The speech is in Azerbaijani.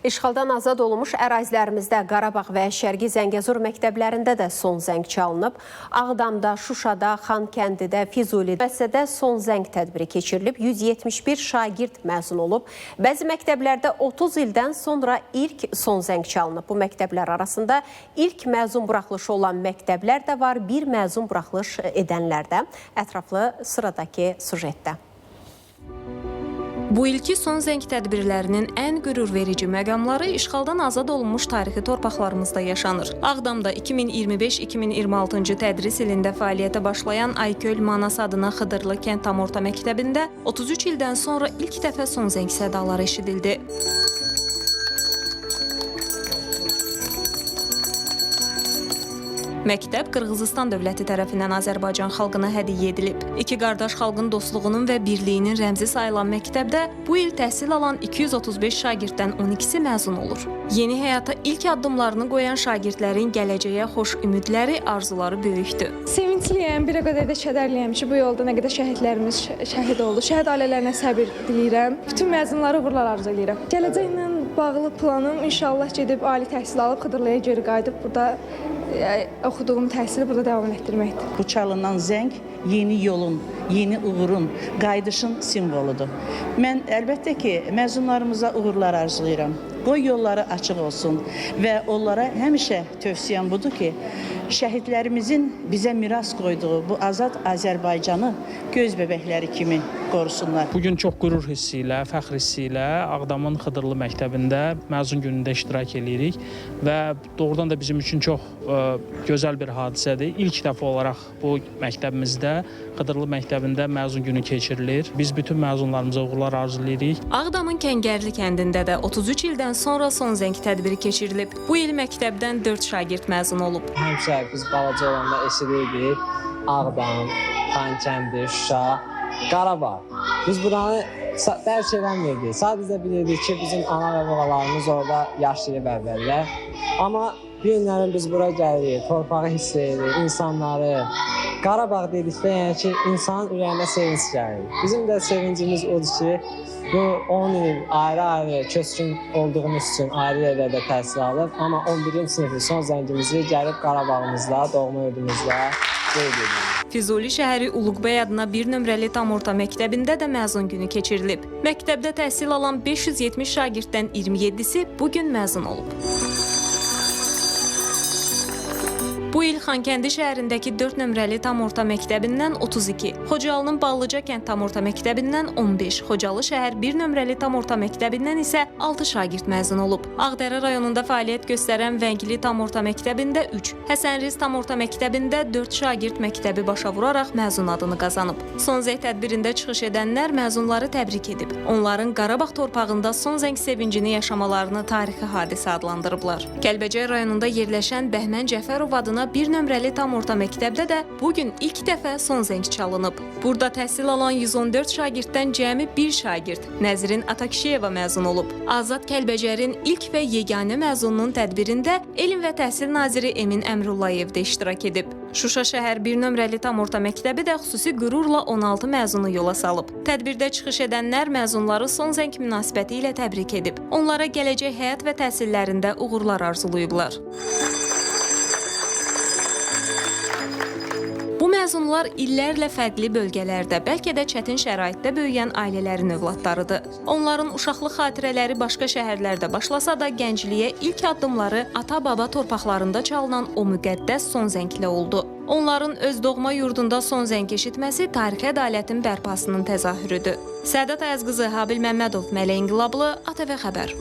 İşğaldan azad olunmuş ərazilərimizdə Qarabağ və Şərqi Zəngəzur məktəblərində də son zəng çalınıb. Ağdamda, Şuşada, Xankəndidə, Füzulidə son zəng tədbiri keçirilib. 171 şagird məzun olub. Bəzi məktəblərdə 30 ildən sonra ilk son zəng çalınıb. Bu məktəblər arasında ilk məzun buraxılışı olan məktəblər də var, bir məzun buraxılış edənlər də. Ətraflı sıradakı sujetdə. Bu ilki son zəng tədbirlərinin ən qürurverici məqamları işğaldan azad olunmuş tarixi torpaqlarımızda yaşanır. Ağdamda 2025-2026-cı tədris ilində fəaliyyətə başlayan Ayköl Manas adına Xıdırlı kənd tam orta məktəbində 33 ildən sonra ilk dəfə son zəng sədaları eşidildi. Məktəb Qırğızistan dövləti tərəfindən Azərbaycan xalqına hədiyyə edilib. İki qardaş xalqın dostluğunun və birliyinin rəmzi sayılan məktəbdə bu il təhsil alan 235 şagirddən 12-si məzun olur. Yeni həyata ilk addımlarını qoyan şagirdlərin gələcəyə xoş ümidləri, arzuları böyükdür. Sevincliyəm, bir o qədər də kədərliyəm ki, bu yolda nə qədər şəhidlərimiz şəhid oldu. Şəhid ailələrinə səbir diləyirəm. Bütün məzunlara uğurlar arzu edirəm. Gələcəklə bağlı planım inşallah gedib ali təhsil alıb Xıdırlıya geri qayıdıb burada oxuduğum təhsili burada davam etdirməkdir. Bu çalınan zəng yeni yolun, yeni uğurun, qayıdışın simvoludur. Mən əlbəttə ki, məzunlarımıza uğurlar arzulayıram. Qoy yolları açıq olsun və onlara həmişə tövsiyəm budur ki, şəhidlərimizin bizə miras qoyduğu bu azad Azərbaycanı göz bəbəkləri kimi qorusunlar. Bugün çox qürur hissi ilə, fəxr hissi ilə Ağdamın Xıdırlı məktəbində məzun günündə iştirak edirik və doğrudan da bizim üçün çox gözəl bir hadisədir. İlk dəfə olaraq bu məktəbimizdə, Xıdırlı məktəbində məzun günü keçirilir. Biz bütün məzunlarımıza uğurlar arzulayırıq. Ağdamın Kəngərli kəndində də 33 ildən sonra son zəng tədbiri keçirilib. Bu il məktəbdən 4 şagird məzun olub. Həmişə biz balaca olanda eşidirdik Ağdam, Xankəndi, Şuşa, Qarabağ. Biz buranı dərk eləmirdik. Sadəcə bilirdik ki, bizim ana və babalarımız orada yaşayıb əvvəllər. Amma bir günlərin biz bura gəlirik, torpağı hiss edirik, insanları. Qarabağ dedikdə yəni ki, insanın ürəyində sevinç gəlir. Bizim də sevincimiz odur ki, bu 10 il ayrı-ayrı köçkün olduğumuz üçün ayrı yerlərdə təhsil alıb, amma 11-ci sinifin son zəngimizi gəlib Qarabağımızda, doğma yurdumuzda qeyd edirik. Füzuli şəhəri Uluqbəy adına 1 nömrəli tam orta məktəbində də məzun günü keçirilib. Məktəbdə təhsil alan 570 şagirddən 27-si bugün məzun olub. Bu il Xankəndi şəhərindəki 4 nömrəli tam orta məktəbindən 32, Xocalının Ballıca kənd tam orta məktəbindən 15, Xocalı şəhər 1 nömrəli tam orta məktəbindən isə 6 şagird məzun olub. Ağdərə rayonunda fəaliyyət göstərən Vəngili tam orta məktəbində 3, Həsənriz tam orta məktəbində 4 şagird məktəbi başa vuraraq məzun adını qazanıb. Son zəng tədbirində çıxış edənlər məzunları təbrik edib. Onların Qarabağ torpağında son zəng sevincini yaşamalarını tarixi hadisə adlandırıblar. Kəlbəcər rayonunda yerləşən Bəhmən Cəfərov adına 1 nömrəli tam orta məktəbdə də bugün ilk dəfə son zəng çalınıb. Burada təhsil alan 114 şagirddən cəmi 1 şagird Nəzrin Atakişiyeva məzun olub. Azad Kəlbəcərin ilk və yeganə məzununun tədbirində Elm və Təhsil naziri Emin Əmrullayev də iştirak edib. Şuşa şəhər 1 nömrəli tam orta məktəbi də xüsusi qürurla 16 məzunu yola salıb. Tədbirdə çıxış edənlər məzunları son zəng münasibəti ilə təbrik edib. Onlara gələcək həyat və təhsillərində uğurlar arzulayıblar. Bu məzunlar illərlə fərqli bölgələrdə, bəlkə də çətin şəraitdə böyüyən ailələrin övladlarıdır. Onların uşaqlıq xatirələri başqa şəhərlərdə başlasa da, gəncliyə ilk addımları ata-baba torpaqlarında çalınan o müqəddəs son zənglə oldu. Onların öz doğma yurdunda son zəng eşitməsi tarixi ədalətin bərpasının təzahürüdür. Səadət Ayazqızı, Habil Məmmədov, Mələ İnqilablı, ATV Xəbər.